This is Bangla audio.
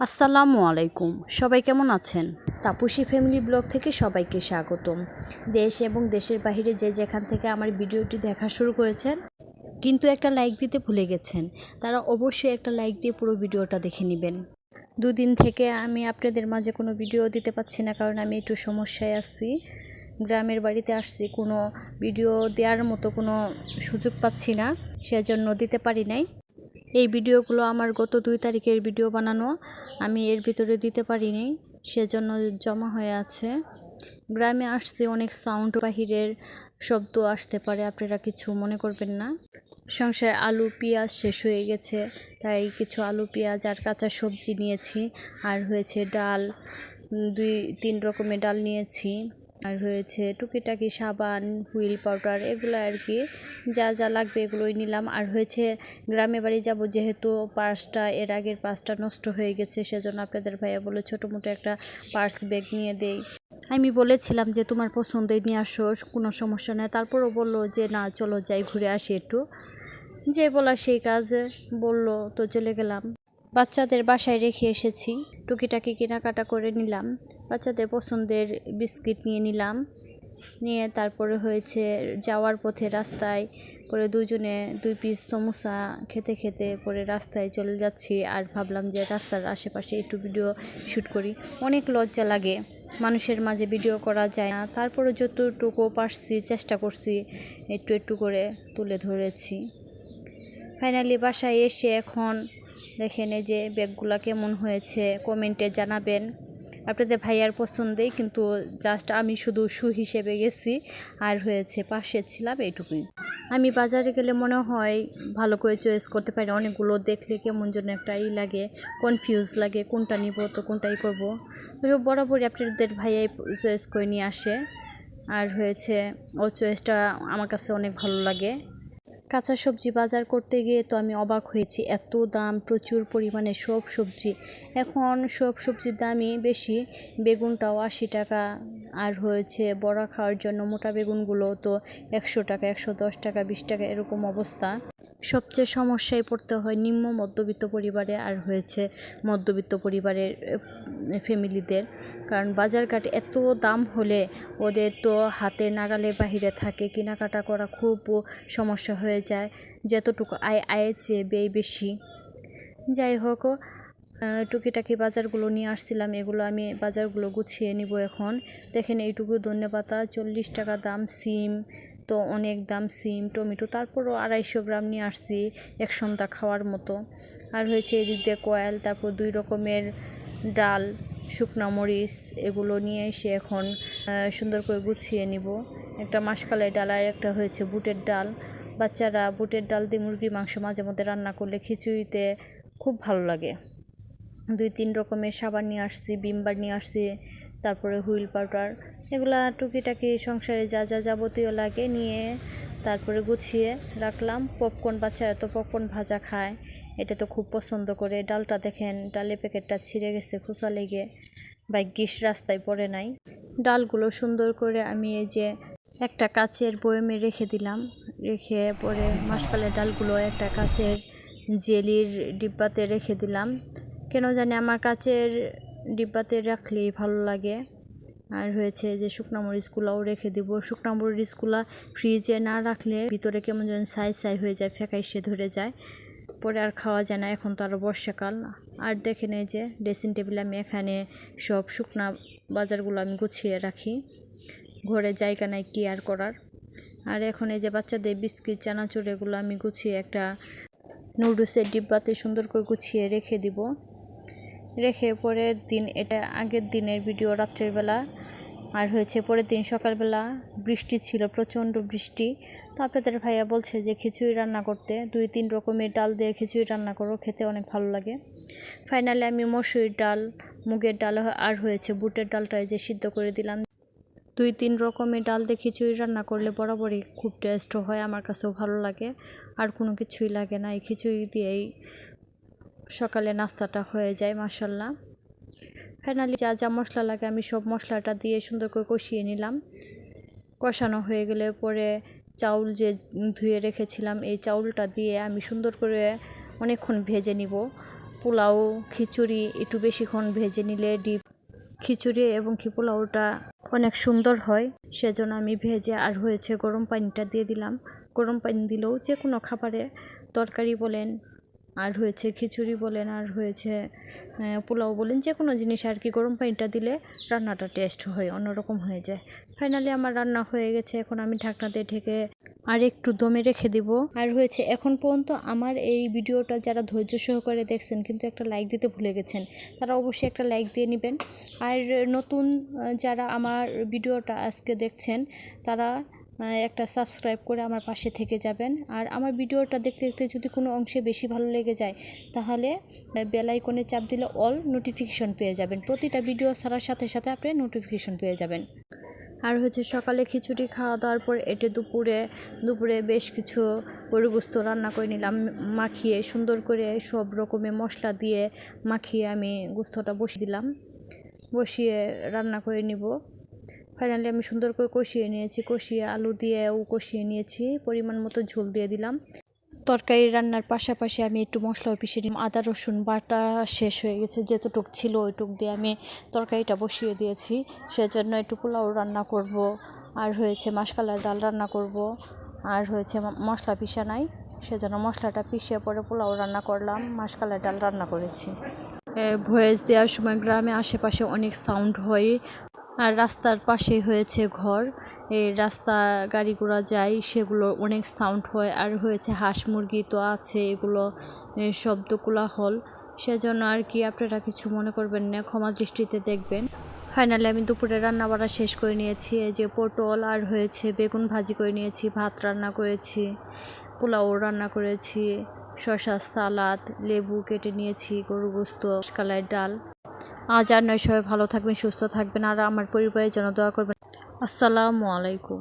আসসালামু আলাইকুম। সবাই কেমন আছেন? তাপসী ফ্যামিলি ব্লগ থেকে সবাইকে স্বাগতম। দেশ এবং দেশের বাইরে যে যেখান থেকে আমার ভিডিওটি দেখা শুরু করেছেন কিন্তু একটা লাইক দিতে ভুলে গেছেন, তারা অবশ্যই একটা লাইক দিয়ে পুরো ভিডিওটা দেখে নেবেন। দুদিন থেকে আমি আপনাদের মাঝে কোনো ভিডিও দিতে পারছি না, কারণ আমি একটু সমস্যায় আছি। গ্রামের বাড়িতে আসছি, কোনো ভিডিও দেওয়ার মতো কোনো সুযোগ পাচ্ছি না, সেজন্য দিতে পারি নাই। এই ভিডিওগুলো আমার গত 2 তারিখের ভিডিও বানানো, আমি এর ভিতরে দিতে পারিনি, সেজন্য জমা হয়ে আছে। গ্রামে আসছি, অনেক সাউন্ড বাহিরের শব্দ আসতে পারে, আপনারা কিছু মনে করবেন না। সংসারে আলু পেঁয়াজ শেষ হয়ে গেছে, তাই কিছু আলু পেঁয়াজ আর কাঁচা সবজি নিয়েছি। আর হয়েছে ডাল, 2-3 রকমের ডাল নিয়েছি। আর হয়েছে টুকিটাকি সাবান, হুইল পাউডার, এগুলো আর কি যা যা লাগবে এগুলোই নিলাম। আর হয়েছে গ্রামে বাড়ি যাব, যেহেতু পার্সটা এর আগের পার্সটা নষ্ট হয়ে গেছে, সেজন্য আপনাদের ভাইয়া বলে ছোটো মোটো একটা পার্স ব্যাগ নিয়ে দেই। আমি বলেছিলাম যে তোমার পছন্দের নিয়ে আসো, কোনো সমস্যা নেই। তারপরও বললো যে না, চলো যাই ঘুরে আসি একটু। যে বলা সেই কাজ, বললো তো চলে গেলাম। বাচ্চাদের বাসায় রেখে এসেছি, টুকিটাকি কেনাকাটা করে নিলাম। বাচ্চাদের পছন্দের বিস্কিট নিয়ে নিলাম, নিয়ে তারপরে হয়েছে যাওয়ার পথে রাস্তায় পরে দুজনে 2 পিস সমোসা খেতে খেতে পরে রাস্তায় চলে যাচ্ছি। আর ভাবলাম যে রাস্তার আশেপাশে একটু ভিডিও শ্যুট করি। অনেক লজ্জা লাগে, মানুষের মাঝে ভিডিও করা যায় না, তারপরে যতটুকু পারছি চেষ্টা করছি, একটু একটু করে তুলে ধরেছি। ফাইনালি বাসায় এসে এখন দেখেন এই যে ব্যাগগুলো কেমন হয়েছে কমেন্টে জানাবেন। আপনাদের ভাইয়ার পছন্দেই, কিন্তু জাস্ট আমি শুধু শু হিসেবে গেছি আর হয়েছে পাশে ছিলাম, এইটুকুই। আমি বাজারে গেলে মনে হয় ভালো করে চয়েস করতে পারি, অনেকগুলো দেখলে কেমন যেন একটা লাগে, কনফিউজ লাগে, কোনটা নিব তো কোনটাই করব। বরাবরই আপনাদের ভাইয়াই চয়েস করে নিয়ে আসে, আর হয়েছে ওর চয়েসটা আমার কাছে অনেক ভালো লাগে। কাঁচা সবজি বাজার করতে গিয়ে তো আমি অবাক হয়েছি, এত দাম, প্রচুর পরিমাণে সব সবজি। এখন সব সবজির দামই বেশি, বেগুনটাও 80 টাকা, আর হয়েছে বড়া খাওয়ার জন্য মোটা বেগুনগুলো তো 100 টাকা, 110 টাকা, 20 টাকা, এরকম অবস্থা। সবচেয়ে সমস্যায় পড়তে হয় নিম্ন মধ্যবিত্ত পরিবারে আর হয়েছে মধ্যবিত্ত পরিবারের ফ্যামিলিদের, কারণ বাজারঘাট এত দাম হলে ওদের তো হাতে নাগালে বাহিরে থাকে, কেনাকাটা করা খুব সমস্যা হয়ে যায়। যতটুকু আয়ের চেয়ে ব্যয় বেশি। যাই হোক, টুকিটাকি বাজারগুলো নিয়ে আসছিলাম, এগুলো আমি বাজারগুলো গুছিয়ে নিব এখন। দেখেন এইটুকু ধনেপাতা 40 টাকা দাম, সিম তো অনেক দাম, সিম, টমেটো, তারপরও 250 গ্রাম নিয়ে আসছি এক সন্ধ্যা খাওয়ার মতো। আর হয়েছে এদিক দিয়ে কয়েল, তারপর 2 রকমের ডাল, শুকনা মরিচ, এগুলো নিয়ে এসে এখন সুন্দর করে গুছিয়ে নিব। একটা মাসকালাই ডাল আর একটা হয়েছে বুটের ডাল। বাচ্চারা বুটের ডাল দিয়ে মুরগির মাংস মাঝে মধ্যে রান্না করলে খিচুড়িতে খুব ভালো লাগে। 2-3 রকমের সাবান নিয়ে আসছি, বিমবার নিয়ে আসছি, তারপরে হুইল পাউডার, এগুলা টুকিটাকি সংসারে যা যা যাবতীয় লাগে নিয়ে তারপরে গুছিয়ে রাখলাম। পপকর্ন, বাচ্চারা তো পপকর্ন ভাজা খায়, এটা তো খুব পছন্দ করে। ডালটা দেখেন, ডালের প্যাকেটটা ছিঁড়ে গেছে খোসা লেগে, ভাগ্যিস রাস্তায় পড়ে নাই। ডালগুলো সুন্দর করে আমি এই যে একটা কাচের বয়মে রেখে দিলাম, রেখে পরে মাসকালের ডালগুলো একটা কাচের জেলির ডিব্বাতে রেখে দিলাম। কেন জানি আমার কাচের ডিব্বাতে রাখলেই ভালো লাগে। আর হয়েছে যে শুকনো মরিচগুলোও রেখে দিব। শুকনো মরিচগুলো ফ্রিজে না রাখলে ভিতরে কেমন যেন ছাই হয়ে যায়, ফ্যাকাইশে ধরে যায়, পরে আর খাওয়া যায় না। এখন তো আরও বর্ষাকাল। আর দেখেন এই যে ড্রেসিং টেবিলে আমি এখানে সব শুকনা বাজারগুলো আমি গুছিয়ে রাখি, ঘরে জায়গা নাই কি আর করার। আর এখন এই যে বাচ্চাদের বিস্কিট, চানাচুর, এগুলো আমি গুছিয়ে একটা নুডলসের ডিব্বাতে সুন্দর করে গুছিয়ে রেখে দিব। রেখে পরের দিন, এটা আগের দিনের ভিডিও রাত্রের বেলা, আর হয়েছে পরের দিন সকালবেলা বৃষ্টি ছিল, প্রচণ্ড বৃষ্টি। তো আপনাদের ভাইয়া বলছে যে খিচুড়ি রান্না করতে, 2-3 রকমের ডাল দিয়ে খিচুড়ি রান্না করো, খেতে অনেক ভালো লাগে। ফাইনালি আমি মসুরির ডাল, মুগের ডাল আর হয়েছে বুটের ডালটা যে সিদ্ধ করে দিলাম। 2-3 রকমের ডাল দিয়ে খিচুড়ি রান্না করলে বরাবরই খুব টেস্ট হয়, আমার কাছেও ভালো লাগে। আর কোনো কিছুই লাগে না, এই খিচুড়ি দিয়েই সকালে নাস্তাটা হয়ে যায় মাশাল্লাহ। ফাইনালি যা যা মশলা লাগে আমি সব মশলাটা দিয়ে সুন্দর করে কষিয়ে নিলাম। কষানো হয়ে গেলে পরে চাউল যে ধুয়ে রেখেছিলাম, এই চাউলটা দিয়ে আমি সুন্দর করে অনেকক্ষণ ভেজে নিব। পোলাও খিচুড়ি একটু বেশিক্ষণ ভেজে নিলে ডিপ খিচুড়ি এবং কি পোলাওটা অনেক সুন্দর হয়, সেজন্য আমি ভেজে আর হয়েছে গরম পানিটা দিয়ে দিলাম। গরম পানি দিলেও যে কোনো খাবারে তরকারি বলেন আর হয়েছে খিচুড়ি বলেন আর হয়েছে পোলাও বলেন, যে কোনো জিনিস আর কি গরম পানিটা দিলে রান্নাটা টেস্ট হয়, অন্যরকম হয়ে যায়। ফাইনালি আমার রান্না হয়ে গেছে, এখন আমি ঢাকনা দিয়ে ঢেকে আর একটু দমে রেখে দিব। আর হয়েছে এখন পর্যন্ত আমার এই ভিডিওটা যারা ধৈর্য সহকারে দেখছেন কিন্তু একটা লাইক দিতে ভুলে গেছেন, তারা অবশ্যই একটা লাইক দিয়ে নেবেন। আর নতুন যারা আমার ভিডিওটা আজকে দেখছেন তারা একটা সাবস্ক্রাইব করে আমার পাশে থেকে যাবেন। আর আমার ভিডিওটা দেখতে দেখতে যদি কোনো অংশে বেশি ভালো লেগে যায় তাহলে বেল আইকনে চাপ দিলে অল নোটিফিকেশন পেয়ে যাবেন, প্রতিটা ভিডিও ছাড়ার সাথে সাথে আপনি নোটিফিকেশন পেয়ে যাবেন। আর হচ্ছে সকালে খিচুড়ি খাওয়া দাওয়ার পর এটে দুপুরে বেশ কিছু গরু গোস্ত রান্না করে নিলাম, মাখিয়ে সুন্দর করে সব রকমের মশলা দিয়ে মাখিয়ে আমি গোস্তটা বসিয়ে দিলাম, বসিয়ে রান্না করে নিব। ফাইনালি আমি সুন্দর করে কষিয়ে নিয়েছি, কষিয়ে আলু দিয়েও কষিয়ে নিয়েছি, পরিমাণ মতো ঝোল দিয়ে দিলাম। তরকারি রান্নার পাশাপাশি আমি একটু মশলাও পিষে নিই, আদা রসুন বাটা শেষ হয়ে গেছে, যেতটুক ছিল ওইটুক দিয়ে আমি তরকারিটা বসিয়ে দিয়েছি। সেজন্য একটু পোলাও রান্না করব, আর হয়েছে মাসকলাইয়ের ডাল রান্না করব, আর হয়েছে মশলা পিষা নাই, সেজন্য মশলাটা পিষে পরে পোলাও রান্না করলাম, মাসকলাইয়ের ডাল রান্না করেছি। ভয়েস দেওয়ার সময় গ্রামে আশেপাশে অনেক সাউন্ড হয়, আর রাস্তার পাশে হয়েছে ঘর, এই রাস্তা গাড়ি ঘোড়া যায় সেগুলো অনেক সাউন্ড হয়। আর হয়েছে হাঁস মুরগি তো আছে, এগুলো শব্দ কোলাহল, সেজন্য আর কি আপনারা কিছু মনে করবেন না, ক্ষমা দৃষ্টিতে দেখবেন। ফাইনালি আমি দুপুরে রান্না বাড়া শেষ করে নিয়েছি, এই যে পটল আর হয়েছে বেগুন ভাজি করে নিয়েছি, ভাত রান্না করেছি, পোলাও রান্না করেছি, শসা সালাদ, লেবু কেটে নিয়েছি, গরু গোস্ত, কালাইয়ের ডাল। আজ আর নয়, সবাই ভালো থাকবেন, সুস্থ থাকবেন, আর আমার পরিবারের জন্য দোয়া করবেন। আসসালামু আলাইকুম।